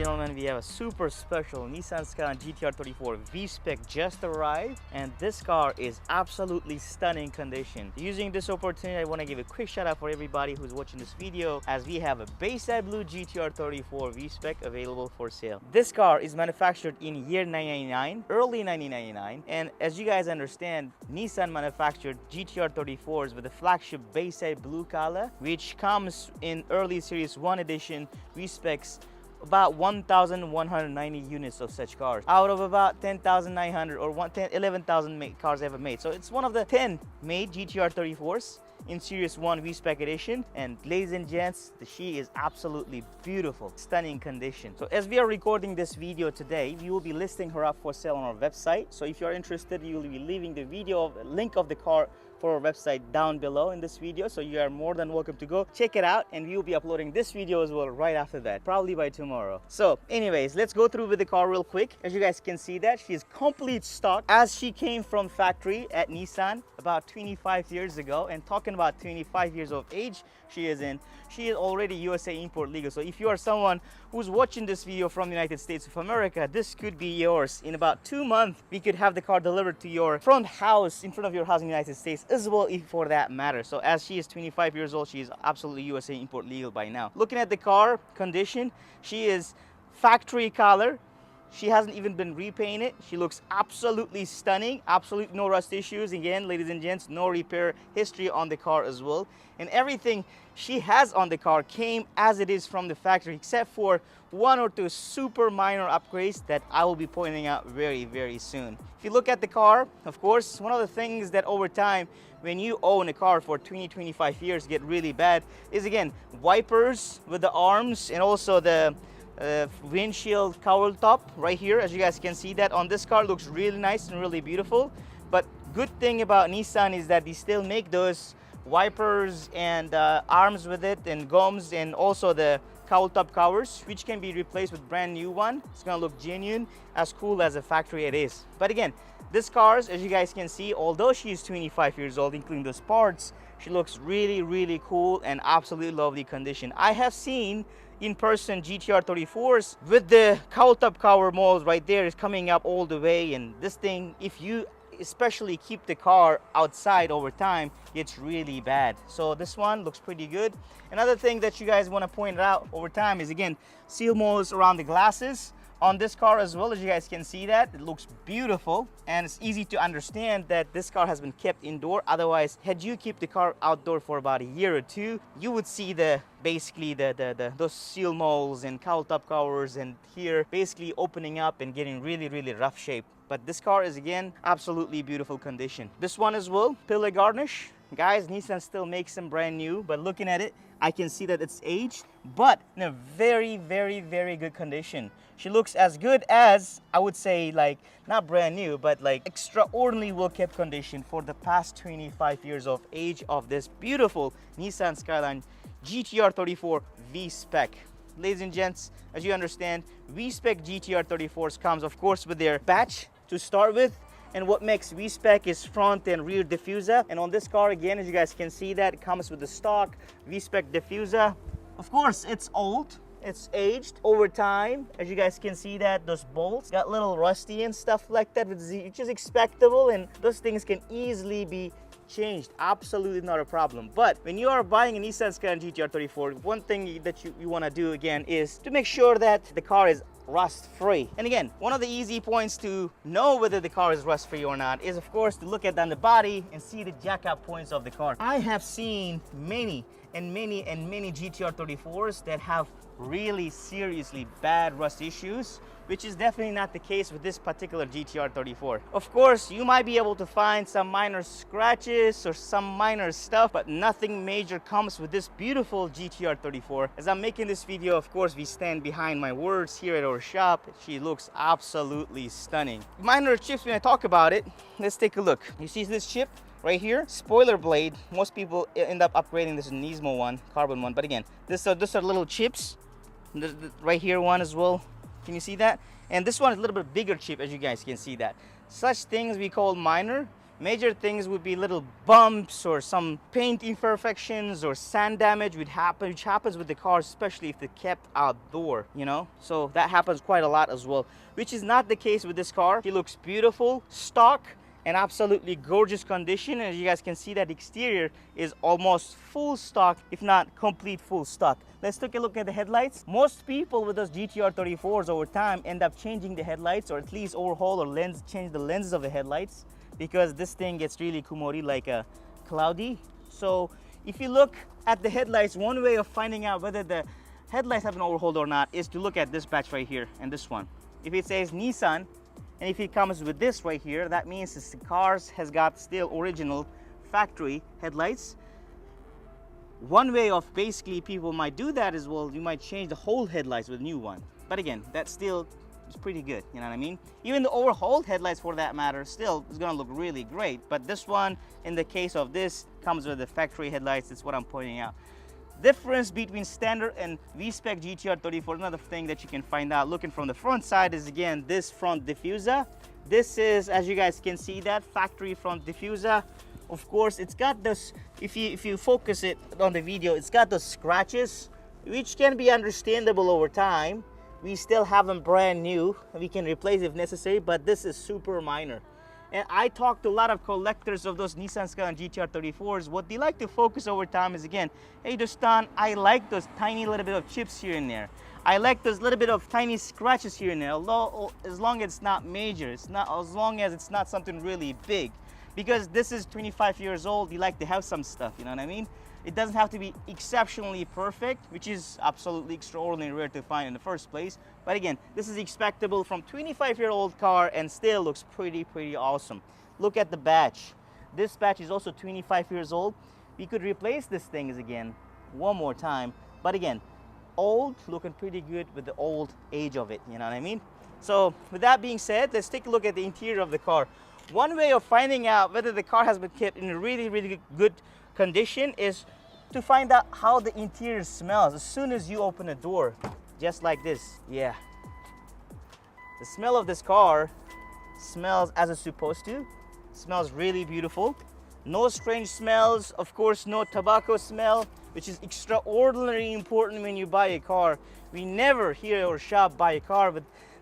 gentlemen, we have a super special Nissan Skyline GT-R 34 VSPEC just arrived, and this car is absolutely stunning condition. Using this opportunity, I want to give a quick shout out for everybody who's watching this video, as we have a Baysideblue GT-R 34 VSPEC available for sale. This car is manufactured in year 1999, early 1999, and as you guys understand, Nissan manufactured GT-R 34s with the flagship Baysideblue color, which comes in early series 1 edition VSPECs about 1,190 units of such cars out of about 10,900 or 11,000 cars ever made. So it's one of the 10 made GT-R 34s in Series 1 VSPEC edition. And ladies and gents, she is absolutely beautiful, stunning condition. So as we are recording this video today, we will be listing her up for sale on our website. So if you're interested, you will be leaving the video link of the car for our website down below in this video, so you are more than welcome to go check it out, and we will be uploading this video as well right after that, probably by tomorrow. So anyways, let's go through with the car real quick. As you guys can see, that she is complete stock as she came from factory at Nissan about 25 years ago. And talking about 25 years of age she is already USA import legal. So if you are someone who's watching this video from the United States of America, this could be yours. In about 2 months, we could have the car delivered to your front of your house in the United States as well, if for that matter. So as she is 25 years old, she is absolutely USA import legal by now. Looking at the car condition, she is factory color. She hasn't even been repainted. She looks absolutely stunning, absolutely no rust issues. Again, ladies and gents, no repair history on the car as well. And everything she has on the car came as it is from the factory, except for 1 or 2 super minor upgrades that I will be pointing out very, very soon. If you look at the car, of course, one of the things that over time, when you own a car for 20-25 years, get really bad is, again, wipers with the arms and also the windshield cowl top right here. As you guys can see, that on this car looks really nice and really beautiful. But good thing about Nissan is that they still make those wipers and arms with it, and gums, and also the cowl top covers, which can be replaced with brand new one. It's gonna look genuine, as cool as a factory it is. But again, this car, as you guys can see, although she is 25 years old, including those parts, she looks really, really cool and absolutely lovely condition. I have seen in person GT-R 34s with the cowl top cover mold right there is coming up all the way, and this thing, if you especially keep the car outside over time, it's really bad. So this one looks pretty good. Another thing that you guys want to point out over time is, again, seal molds around the glasses on this car as well. As you guys can see, that it looks beautiful, and it's easy to understand that this car has been kept indoor. Otherwise, had you keep the car outdoor for about a year or 2, you would see basically those seal molds and cowl top covers and here basically opening up and getting really, really rough shape. But this car is, again, absolutely beautiful condition. This one as well, pillar garnish. Guys, Nissan still makes them brand new, but looking at it, I can see that it's aged, but in a very, very, very good condition. She looks as good as, I would say, like, not brand new, but like extraordinarily well-kept condition for the past 25 years of age of this beautiful Nissan Skyline GT-R 34 VSPEC. Ladies and gents, as you understand, VSPEC GT-R 34s comes, of course, with their batch to start with. And what makes VSPEC is front and rear diffuser. And on this car, again, as you guys can see, that it comes with the stock VSPEC diffuser. Of course, it's old, it's aged over time. As you guys can see, that those bolts got a little rusty and stuff like that, which is expectable, and those things can easily be changed, absolutely not a problem. But when you are buying a Nissan Skyline GT-R 34, one thing that you want to do, again, is to make sure that the car is rust free. And again, one of the easy points to know whether the car is rust free or not is, of course, to look at down the body and see the jack up points of the car. I have seen many GT-R 34s that have really seriously bad rust issues, which is definitely not the case with this particular GT-R 34. Of course, you might be able to find some minor scratches or some minor stuff, but nothing major comes with this beautiful GT-R 34. As I'm making this video, of course, we stand behind my words here at our shop. She looks absolutely stunning. Minor chips, when I talk about it, let's take a look. You see this chip right here? Spoiler blade. Most people end up upgrading this Nismo one, carbon one, but again, these are little chips. Right here one as well. Can you see that? And this one is a little bit bigger chip, as you guys can see that. Such things we call minor, Major things would be little bumps or some paint imperfections or sand damage which happens with the car, especially if they're kept outdoor, you know. So that happens quite a lot as well, which is not the case with this car. It looks beautiful, stock, and absolutely gorgeous condition. As you guys can see, that exterior is almost full stock, if not complete full stock. Let's take a look at the headlights. Most people with those GT-R 34s over time end up changing the headlights, or at least overhaul or change the lenses of the headlights, because this thing gets really kumori, like a cloudy. So if you look at the headlights, one way of finding out whether the headlights have been overhauled or not is to look at this batch right here and this one. If it says Nissan, and if it comes with this right here, that means the cars has got still original factory headlights. One way of basically people might do that is, well, you might change the whole headlights with a new one. But again, that still is pretty good, you know what I mean? Even the overhauled headlights, for that matter, still is gonna look really great. But this one, in the case of this, comes with the factory headlights. That's what I'm pointing out. Difference between standard and VSPEC GT-R 34, another thing that you can find out looking from the front side is, again, this front diffuser. This is, as you guys can see, that factory front diffuser. Of course, it's got this, if you focus it on the video, it's got those scratches, which can be understandable over time. We still have them brand new. We can replace if necessary, but this is super minor. And I talked to a lot of collectors of those Nissan Skyline GT-R 34s. What they like to focus over time is, again, hey Dostan, I like those tiny little bit of chips here and there. I like those little bit of tiny scratches here and there, although as long as it's not major, as long as it's not something really big. Because this is 25 years old, you like to have some stuff, you know what I mean? It doesn't have to be exceptionally perfect, which is absolutely extraordinarily rare to find in the first place. But again, this is expectable from 25-year-old car and still looks pretty awesome. Look at the batch. This batch is also 25 years old. We could replace this thing again one more time. But again, old, looking pretty good with the old age of it, you know what I mean? So with that being said, let's take a look at the interior of the car. One way of finding out whether the car has been kept in a really good condition is to find out how the interior smells as soon as you open a door, just like this. Yeah, the smell of this car smells as it's supposed to. Smells really beautiful. No strange smells, of course, no tobacco smell, which is extraordinarily important when you buy a car. We never here or shop buy a car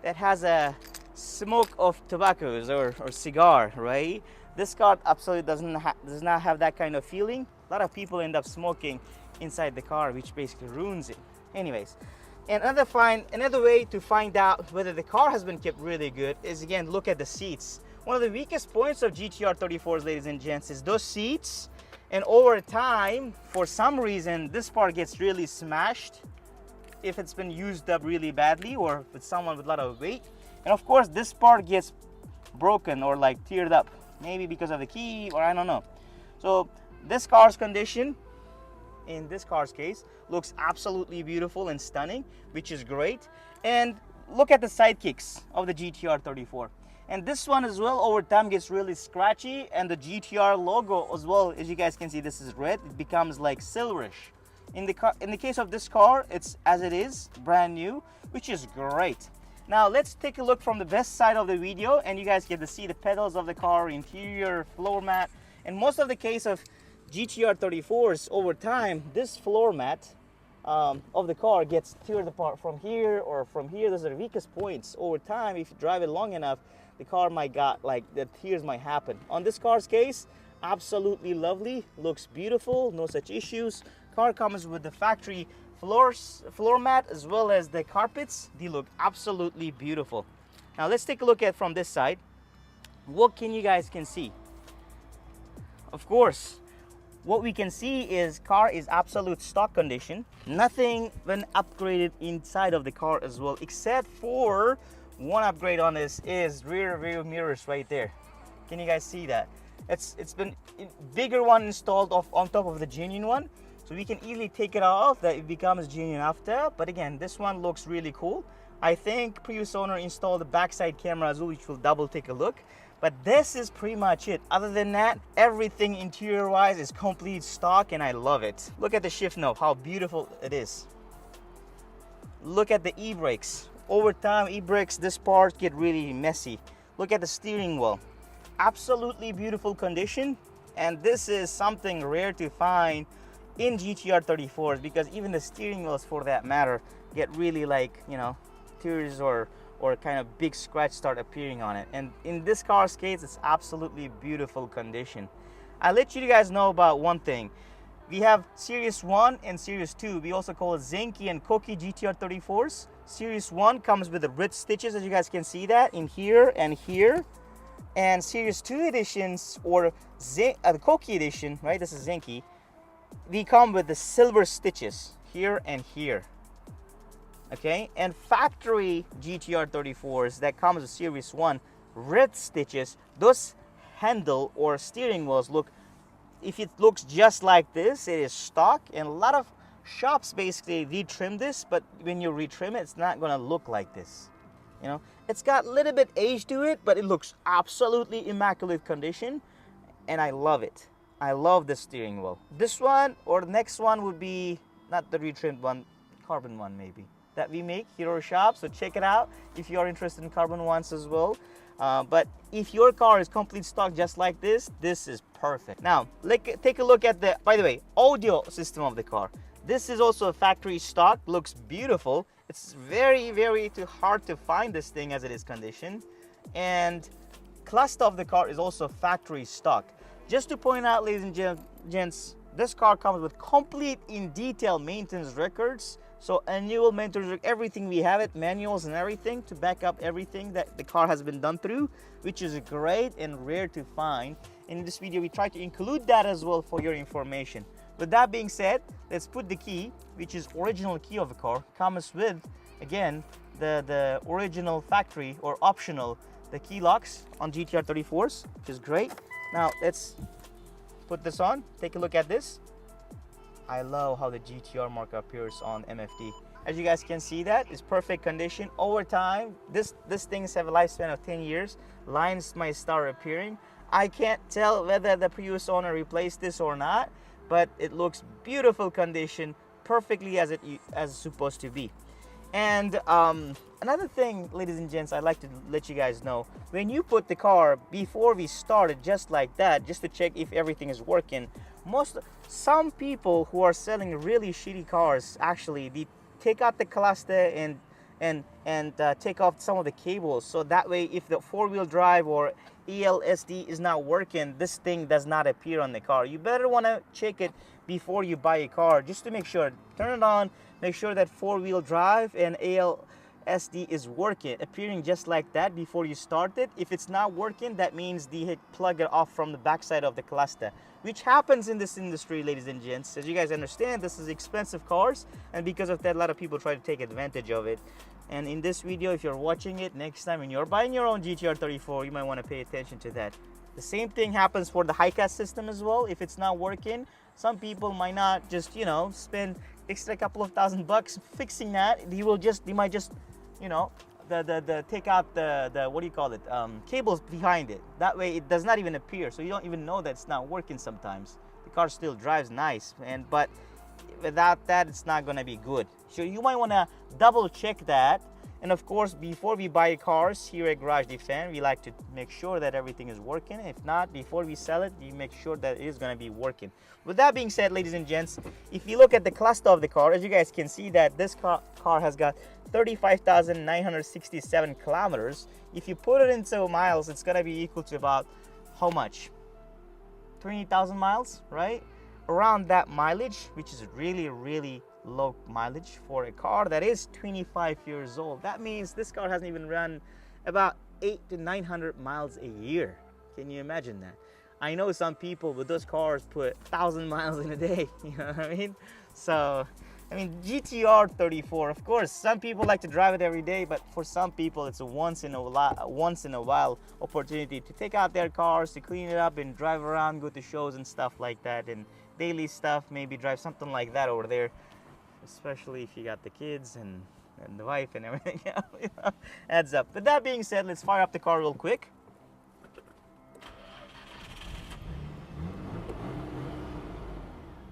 that has a smoke of tobaccos or cigar, right? This car absolutely does not have that kind of feeling. A lot of people end up smoking inside the car, which basically ruins it. Anyways, and another way to find out whether the car has been kept really good is, again, look at the seats. One of the weakest points of GT-R 34s, ladies and gents, is those seats. And over time, for some reason, this part gets really smashed if it's been used up really badly, or if it's someone with a lot of weight. And of course, this part gets broken or like teared up, maybe because of the key, or I don't know. So this car's condition, in this car's case, looks absolutely beautiful and stunning, which is great. And look at the sidekicks of the GT-R 34. And this one as well, over time, gets really scratchy, and the GT-R logo as well, as you guys can see, this is red, it becomes like silverish. In the case of this car, it's as it is, brand new, which is great. Now let's take a look from the best side of the video, and you guys get to see the pedals of the car, interior, floor mat. And most of the case of GT-R 34s, over time, this floor mat of the car gets teared apart from here or from here. Those are the weakest points. Over time, if you drive it long enough, the car might got, like, the tears might happen. On this car's case, absolutely lovely, looks beautiful, no such issues. Car comes with the factory floor mat as well as the carpets. They look absolutely beautiful. Now let's take a look at from this side. What you guys can see? Of course, what we can see is car is absolute stock condition. Nothing been upgraded inside of the car as well, except for one upgrade on this is rear view mirrors right there. Can you guys see that? It's been a bigger one installed on top of the genuine one. So we can easily take it off, that it becomes genuine after. But again, this one looks really cool. I think previous owner installed the backside camera as well, which will double take a look. But this is pretty much it. Other than that, everything interior wise is complete stock, and I love it. Look at the shift knob, how beautiful it is. Look at the e-brakes. Over time, e-brakes, this part get really messy. Look at the steering wheel. absolutely beautiful condition, and this is something rare to find in GT-R 34s, because even the steering wheels, for that matter, get really, like, you know, tears or kind of big scratch start appearing on it. And in this car's case, it's absolutely beautiful condition. I'll let you guys know about one thing. We have Series 1 and Series 2. We also call it Zenki and Koki GT-R 34s. Series 1 comes with the Brit stitches, as you guys can see that in here and here. And Series 2 editions, or the Koki edition, right? This is Zenki. We come with the silver stitches here and here. Okay, and factory GT-R 34s that comes with Series 1 red stitches, those handle or steering wheels look, if it looks just like this, it is stock. And a lot of shops basically retrim this, but when you retrim it, it's not gonna look like this. You know, it's got a little bit age to it, but it looks absolutely immaculate condition, and I love it. I love the steering wheel. This one or the next one would be not the retrimmed one, carbon one maybe, that we make here at our shop. So check it out if you are interested in carbon ones as well. But if your car is complete stock just like this is perfect. Now, take a look at the, by the way, audio system of the car. This is also a factory stock, looks beautiful. It's very, very hard to find this thing as it is conditioned. And cluster of the car is also factory stock. Just to point out, ladies and gents, this car comes with complete in detail maintenance records. So annual maintenance, everything, we have it, manuals and everything to back up everything that the car has been done through, which is great and rare to find. In this video, we try to include that as well for your information. With that being said, let's put the key, which is original key of the car, comes with, again, the original factory or optional, the key locks on GT-R 34s, which is great. Now let's put this on, take a look at this. I love how the GT-R mark appears on MFD. As you guys can see, that is perfect condition. Over time, this things have a lifespan of 10 years. Lines might start appearing. I can't tell whether the previous owner replaced this or not, but it looks beautiful condition, perfectly as it's supposed to be. And another thing, ladies and gents, I'd like to let you guys know, when you put the car, before we started just like that, just to check if everything is working, some people who are selling really shitty cars, actually, they take out the cluster and take off some of the cables, so that way if the four-wheel drive or ELSD is not working, this thing does not appear on the car. You better want to check it before you buy a car, just to make sure. Turn it on, make sure that four-wheel drive and ELSD is working, appearing just like that before you start it. If it's not working, that means they plug it off from the backside of the cluster, which happens in this industry, ladies and gents. As you guys understand, this is expensive cars, and because of that, a lot of people try to take advantage of it. And in this video, if you're watching it, next time when you're buying your own GT-R 34, you might want to pay attention to that. The same thing happens for the high-cast system as well. If it's not working, some people might not just, you know, spend extra couple of $1,000 fixing that. They might just, you know, take out the what do you call it, cables behind it. That way it does not even appear, so you don't even know that it's not working. Sometimes the car still drives nice, but without that, it's not going to be good. So you might want to double check that. And of course, before we buy cars here at Garage Defend, we like to make sure that everything is working. If not, before we sell it, we make sure that it is going to be working. With that being said, ladies and gents, if you look at the cluster of the car, as you guys can see, that this car has got 35,967 kilometers. If you put it into miles, it's going to be equal to about how much? 20,000 miles, right? Around that mileage, which is really, really low mileage for a car that is 25 years old. That means this car hasn't even run about 800 to 900 miles a year. Can you imagine that? I know some people with those cars put 1,000 miles in a day. You know what I mean? So, I mean, GT-R 34, of course, some people like to drive it every day, but for some people, it's a once in a while opportunity to take out their cars, to clean it up and drive around, go to shows and stuff like that, and daily stuff, maybe drive something like that over there, especially if you got the kids and the wife and everything else, you know, adds up. With that being said, let's fire up the car real quick.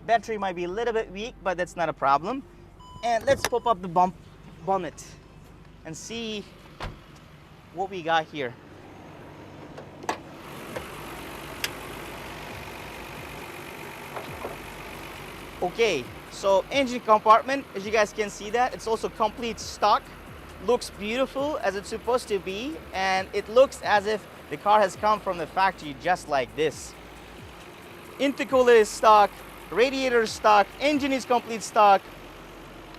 Battery might be a little bit weak, but that's not a problem. And let's pop up the bonnet and see what we got here. Okay, so engine compartment, as you guys can see that, it's also complete stock. Looks beautiful as it's supposed to be, and it looks as if the car has come from the factory just like this. Intercooler is stock, radiator is stock, engine is complete stock,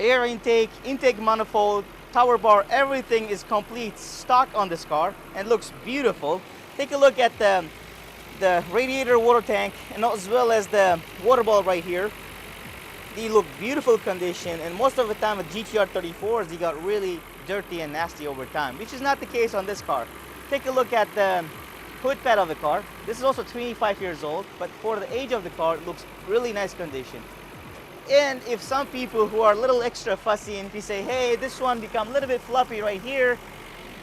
air intake, intake manifold, tower bar, everything is complete stock on this car and looks beautiful. Take a look at the radiator water tank and as well as the water ball right here. They look beautiful condition, and most of the time with GT-R 34s they got really dirty and nasty over time, which is not the case on this car. Take a look at the hood pad of the car. This is also 25 years old, but for the age of the car it looks really nice condition. And if some people who are a little extra fussy and if you say, hey, this one become a little bit fluffy right here,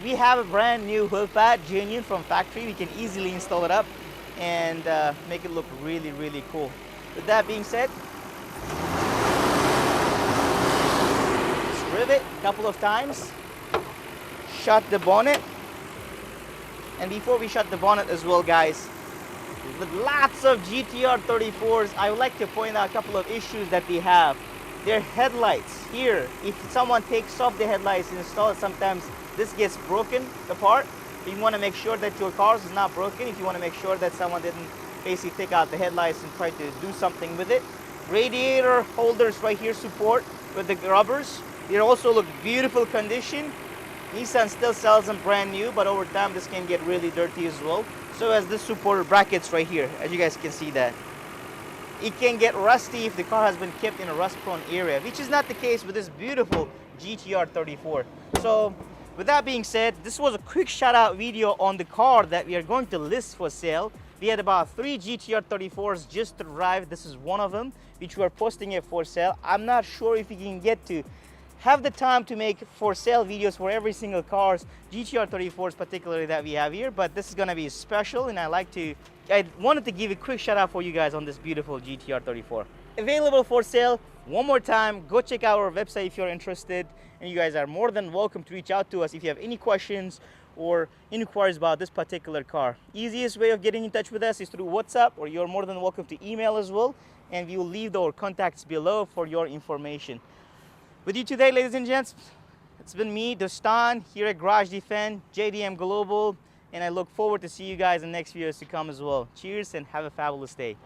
we have a brand new hood pad, genuine from factory. We can easily install it up and make it look really, really cool. With that being said, rivet a couple of times, shut the bonnet, and before we shut the bonnet as well, guys, with lots of GT-R 34s, I would like to point out a couple of issues that we have. Their headlights here, if someone takes off the headlights and installs it, sometimes this gets broken apart. You want to make sure that your car is not broken, if you want to make sure that someone didn't basically take out the headlights and try to do something with it. Radiator holders right here support with the rubbers. They also look beautiful condition. Nissan still sells them brand new, but over time this can get really dirty as well. So as this supporter brackets right here, as you guys can see that. It can get rusty if the car has been kept in a rust prone area, which is not the case with this beautiful GT-R 34. So with that being said, this was a quick shout out video on the car that we are going to list for sale. We had about 3 GT-R 34s just arrived. This is one of them, which we are posting it for sale. I'm not sure if we can get to have the time to make for sale videos for every single cars, GT-R 34s particularly, that we have here, but this is gonna be special, and I wanted to give a quick shout out for you guys on this beautiful GT-R 34. Available for sale. One more time, go check out our website if you're interested, and you guys are more than welcome to reach out to us if you have any questions or inquiries about this particular car. Easiest way of getting in touch with us is through WhatsApp, or you're more than welcome to email as well, and we will leave our contacts below for your information. With you today, ladies and gents, it's been me, Dostan, here at Garage Defend, JDM Global, and I look forward to see you guys in the next videos to come as well. Cheers and have a fabulous day.